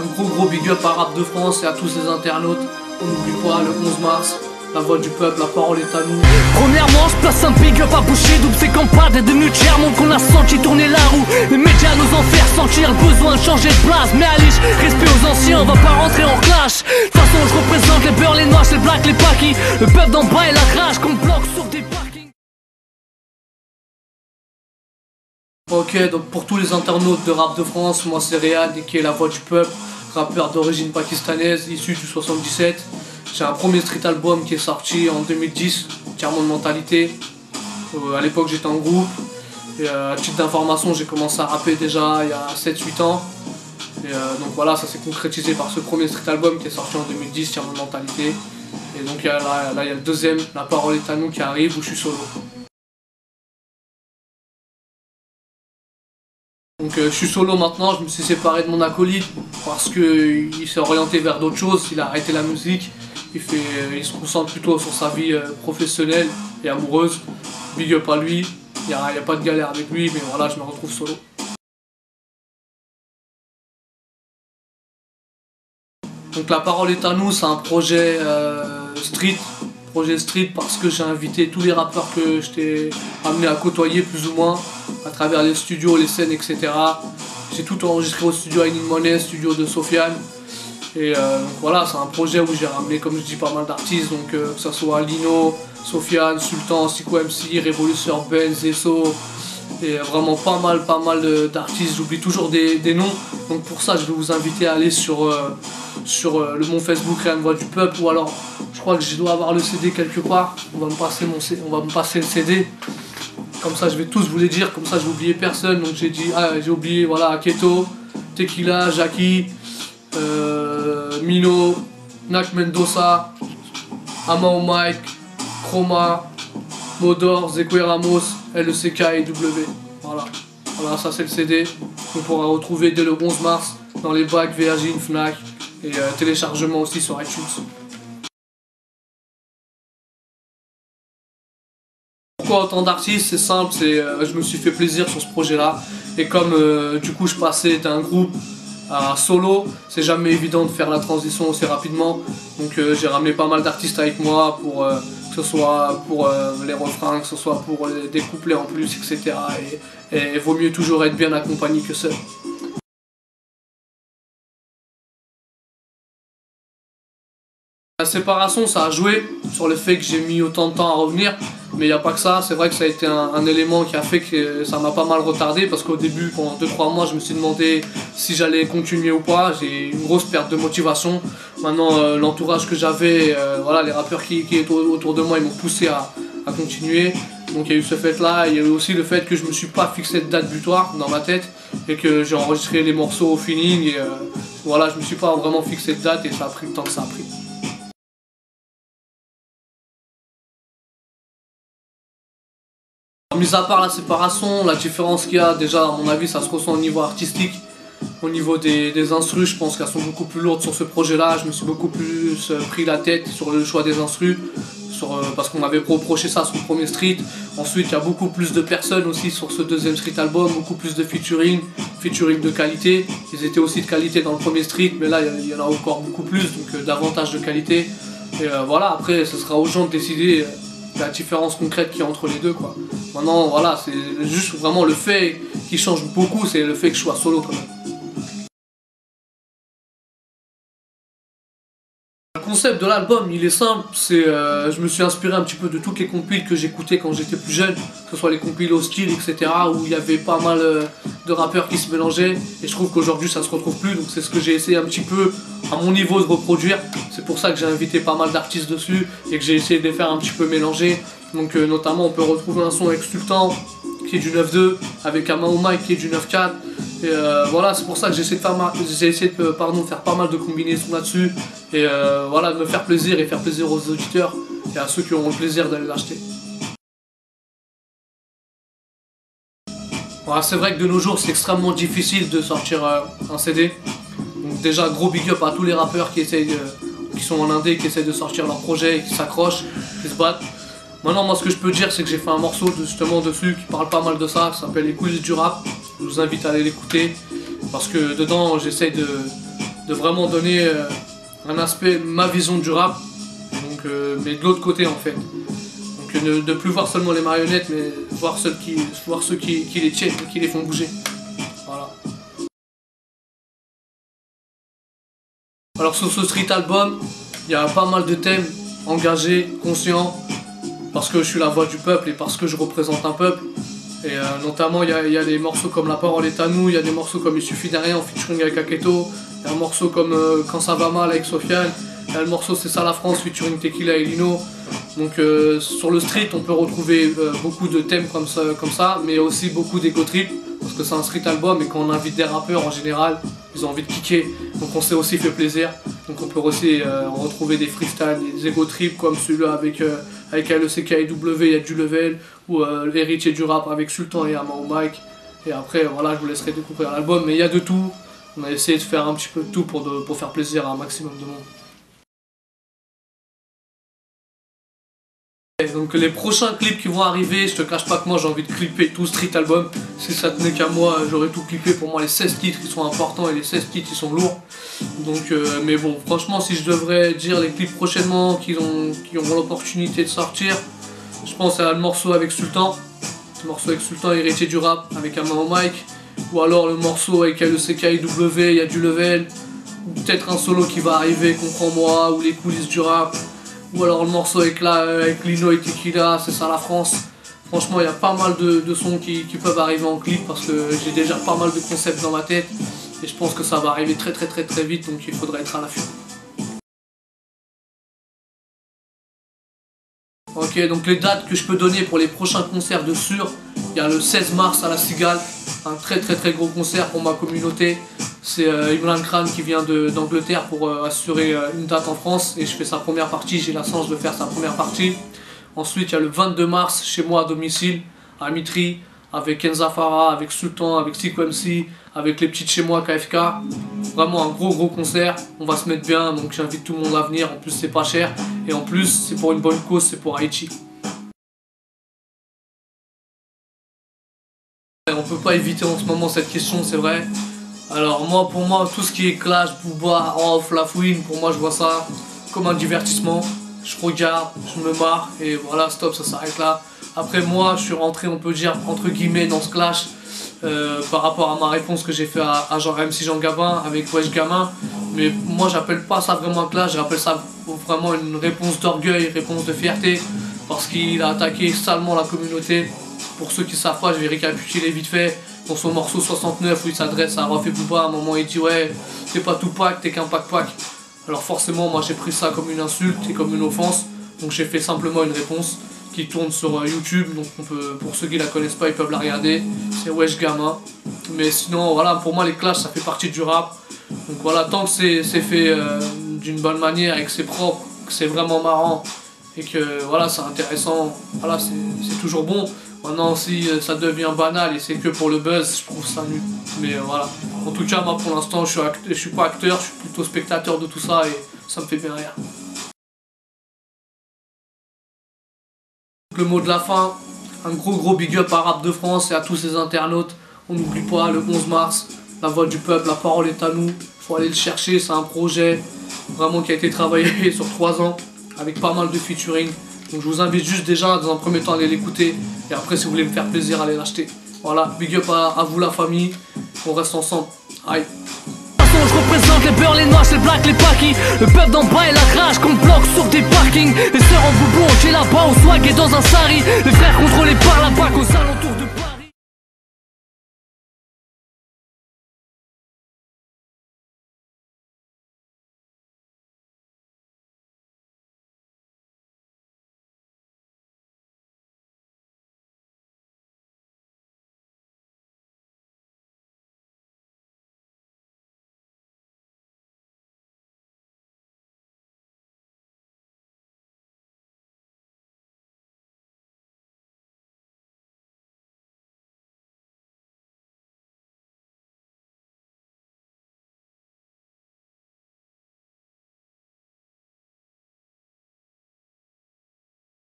Un gros big up à Rap de France et à tous ces internautes. On n'oublie pas le 11 mars, la voix du peuple, la parole est à nous. Premièrement, je place un big up à Boucher, double ses campagnes est devenu chairman qu'on a senti tourner la roue. Les médias nous en faire sentir le besoin de changer de place. Mais Alice, respect aux anciens, on va pas rentrer en clash. De toute façon, je représente les beurs, les noirs, les blacks, les paquis. Le peuple d'en bas et la rage qu'on bloque sur des parkings. Ok, donc pour tous les internautes de Rap de France, moi c'est Réad qui est la voix du peuple, rappeur d'origine pakistanaise, issu du 77. J'ai un premier street album qui est sorti en 2010, Tiers-monde mentalité. À l'époque j'étais en groupe. Et à titre d'information, j'ai commencé à rapper déjà il y a 7-8 ans. Et donc voilà, ça s'est concrétisé par ce premier street album qui est sorti en 2010, Tiers-monde mentalité. Et donc là il y a le deuxième, La parole est à nous, qui arrive, où je suis solo. Donc je suis solo maintenant, je me suis séparé de mon acolyte parce qu'il s'est orienté vers d'autres choses, il a arrêté la musique, il se concentre plutôt sur sa vie professionnelle et amoureuse. Big up à lui, il n'y a pas de galère avec lui, mais voilà, je me retrouve solo. Donc La parole est à nous, c'est un projet street parce que j'ai invité tous les rappeurs que je t'ai amené à côtoyer plus ou moins à travers les studios, les scènes, etc. J'ai tout enregistré au studio Aining Money, studio de Sofiane. Et donc voilà, c'est un projet où j'ai ramené, comme je dis, pas mal d'artistes, donc que ce soit Lino, Sofiane, Sultan, Siko MC, Révolution Ben, Zesso, et vraiment pas mal d'artistes, j'oublie toujours des noms. Donc pour ça, je vais vous inviter à aller sur mon Facebook Rien de Voix du Peuple, ou alors je crois que je dois avoir le CD quelque part. On va me passer le CD. Comme ça, je vais tous vous les dire. Comme ça, je vais oublier personne. Donc j'ai oublié voilà Keto, Tequila, Jackie, Mino, Nak Mendoza, Amao Mike, Chroma, Modor, Zekwe Ramos, LECK et W. Voilà, ça c'est le CD qu'on pourra retrouver dès le 11 mars dans les bacs Virgin, Fnac et téléchargement aussi sur iTunes. Pourquoi autant d'artistes? C'est simple, je me suis fait plaisir sur ce projet-là. Et comme du coup je passais d'un groupe à solo, c'est jamais évident de faire la transition aussi rapidement. Donc j'ai ramené pas mal d'artistes avec moi pour que ce soit pour les refrains, que ce soit pour des couplets en plus, etc. Et vaut mieux toujours être bien accompagné que seul. La séparation, ça a joué sur le fait que j'ai mis autant de temps à revenir, mais il n'y a pas que ça. C'est vrai que ça a été un élément qui a fait que ça m'a pas mal retardé, parce qu'au début, pendant 2-3 mois, je me suis demandé si j'allais continuer ou pas. J'ai eu une grosse perte de motivation. Maintenant, l'entourage que j'avais, voilà, les rappeurs qui étaient autour de moi, ils m'ont poussé à continuer. Donc il y a eu ce fait-là, il y a eu aussi le fait que je me suis pas fixé de date butoir dans ma tête et que j'ai enregistré les morceaux au feeling et voilà, je me suis pas vraiment fixé de date et ça a pris le temps que ça a pris. Mis à part la séparation, la différence qu'il y a, déjà à mon avis ça se ressent au niveau artistique. Au niveau des instrus, je pense qu'elles sont beaucoup plus lourdes sur ce projet-là. Je me suis beaucoup plus pris la tête sur le choix des instrus, parce qu'on m'avait reproché ça sur le premier street. Ensuite, il y a beaucoup plus de personnes aussi sur ce deuxième street album, beaucoup plus de featuring de qualité. Ils étaient aussi de qualité dans le premier street, mais là, il y en a encore beaucoup plus, donc davantage de qualité. Et voilà, après, ce sera aux gens de décider la différence concrète qu'il y a entre les deux, quoi. Maintenant, voilà, c'est juste vraiment le fait qui change beaucoup, c'est le fait que je sois solo quand même. Le concept de l'album, il est simple, je me suis inspiré un petit peu de toutes les compiles que j'écoutais quand j'étais plus jeune, que ce soit les compiles au style, etc., où il y avait pas mal de rappeurs qui se mélangeaient, et je trouve qu'aujourd'hui ça se retrouve plus, donc c'est ce que j'ai essayé un petit peu à mon niveau de reproduire. C'est pour ça que j'ai invité pas mal d'artistes dessus, et que j'ai essayé de les faire un petit peu mélanger. Donc notamment on peut retrouver un son avec Sultan, qui est du 9.2, avec Amao Mike qui est du 9.4. Et voilà, c'est pour ça que j'ai essayé de faire pas mal de combinaisons là-dessus. Et voilà, de me faire plaisir et faire plaisir aux auditeurs et à ceux qui auront le plaisir d'aller l'acheter. Voilà, c'est vrai que de nos jours c'est extrêmement difficile de sortir un CD. Donc déjà gros big up à tous les rappeurs qui sont en indé, qui essayent de sortir leur projet et qui s'accrochent, qui se battent. Maintenant, moi, ce que je peux dire, c'est que j'ai fait un morceau justement dessus qui parle pas mal de ça, qui s'appelle Les coulisses du rap. Je vous invite à aller l'écouter parce que dedans, j'essaie de de vraiment donner un aspect, ma vision du rap, donc, mais de l'autre côté en fait. Donc de plus voir seulement les marionnettes, mais voir ceux qui les tiennent, qui les font bouger. Voilà. Alors sur ce street album, il y a pas mal de thèmes engagés, conscients, parce que je suis la voix du peuple et parce que je représente un peuple. Et notamment il y a des morceaux comme La parole est à nous, il y a des morceaux comme Il suffit d'un rien en featuring avec Aketo, il y a un morceau comme Quand ça va mal avec Sofiane, il y a le morceau C'est ça la France featuring Tequila et Lino. Donc sur le street on peut retrouver beaucoup de thèmes comme ça, mais aussi beaucoup d'ego trip, parce que c'est un street album et quand on invite des rappeurs en général, ils ont envie de kicker, donc on s'est aussi fait plaisir. Donc on peut aussi retrouver des freestyles, des ego trips comme celui-là avec LECKIW, il y a du level, ou l'héritier du rap avec Sultan et Ama au mic. Et après voilà, je vous laisserai découvrir l'album, mais il y a de tout. On a essayé de faire un petit peu de tout pour faire plaisir à un maximum de monde. Donc les prochains clips qui vont arriver, je te cache pas que moi j'ai envie de clipper tout Street Album. Si ça tenait qu'à moi, j'aurais tout clippé. Pour moi les 16 titres ils sont importants et les 16 titres ils sont lourds. Donc mais bon, franchement si je devrais dire les clips prochainement qui auront l'opportunité de sortir, je pense à le morceau avec Sultan. Le morceau avec Sultan, héritier du rap, avec un au mic. Ou alors le morceau avec LECKIW, il y a du level. Ou peut-être un solo qui va arriver, Comprends-moi, ou les coulisses du rap. Ou alors le morceau avec Lino et Tequila, C'est ça la France. Franchement il y a pas mal de sons qui peuvent arriver en clip parce que j'ai déjà pas mal de concepts dans ma tête. Et je pense que ça va arriver très vite, donc il faudra être à l'affût. Ok, donc les dates que je peux donner pour les prochains concerts de sûr, il y a le 16 mars à la Cigale, un très gros concert pour ma communauté. C'est Imran Khan qui vient d'Angleterre pour assurer une date en France et je fais sa première partie, j'ai la chance de faire sa première partie. Ensuite il y a le 22 mars chez moi à domicile, à Mitry, avec Kenza Farah, avec Sultan, avec Siko MC, avec les petites chez moi KFK. Vraiment un gros concert, on va se mettre bien, donc j'invite tout le monde à venir, en plus c'est pas cher et en plus c'est pour une bonne cause, c'est pour Haïti. On peut pas éviter en ce moment cette question, c'est vrai. Alors pour moi, tout ce qui est Clash, Booba, Off, Lafouine, pour moi je vois ça comme un divertissement. Je regarde, je me marre et voilà, stop, ça s'arrête là. Après moi, je suis rentré, on peut dire, entre guillemets, dans ce clash par rapport à ma réponse que j'ai fait à MC Jean Gabin avec Wesh Gamin. Mais moi, j'appelle pas ça vraiment un clash, j'appelle ça vraiment une réponse d'orgueil, réponse de fierté, parce qu'il a attaqué salement la communauté. Pour ceux qui savent pas, je vais récapituler vite fait. Dans son morceau 69 où il s'adresse à Raf et Booba, à un moment il dit ouais, t'es pas Tupac, t'es qu'un pac-pac. Alors forcément moi j'ai pris ça comme une insulte et comme une offense, donc j'ai fait simplement une réponse qui tourne sur YouTube, donc pour ceux qui la connaissent pas ils peuvent la regarder, c'est Wesh Gamin. Mais sinon voilà, pour moi les clashs ça fait partie du rap, donc voilà, tant que c'est fait d'une bonne manière et que c'est propre, que c'est vraiment marrant et que voilà c'est intéressant, voilà c'est toujours bon. Maintenant si ça devient banal et c'est que pour le buzz, je trouve ça nul. Mais voilà. En tout cas moi pour l'instant je suis pas acteur, je suis plutôt spectateur de tout ça et ça me fait bien rire. Le mot de la fin, un gros big up à Rap de France et à tous ces internautes. On n'oublie pas le 11 mars, la voix du peuple, la parole est à nous. Faut aller le chercher, c'est un projet vraiment qui a été travaillé sur 3 ans avec pas mal de featuring. Donc je vous invite juste déjà dans un premier temps à aller l'écouter et après si vous voulez me faire plaisir allez l'acheter. Voilà, big up à vous la famille, on reste ensemble. Aïe. Je représente les beurs, les noirs, les blacks, les paquis. Le peuple d'en bas et la rage qu'on bloque sur des parkings. Les sœurs en boubou, j'ai là-bas au swag et dans un sari. Les frères contrôlés par la BAC aux alentours de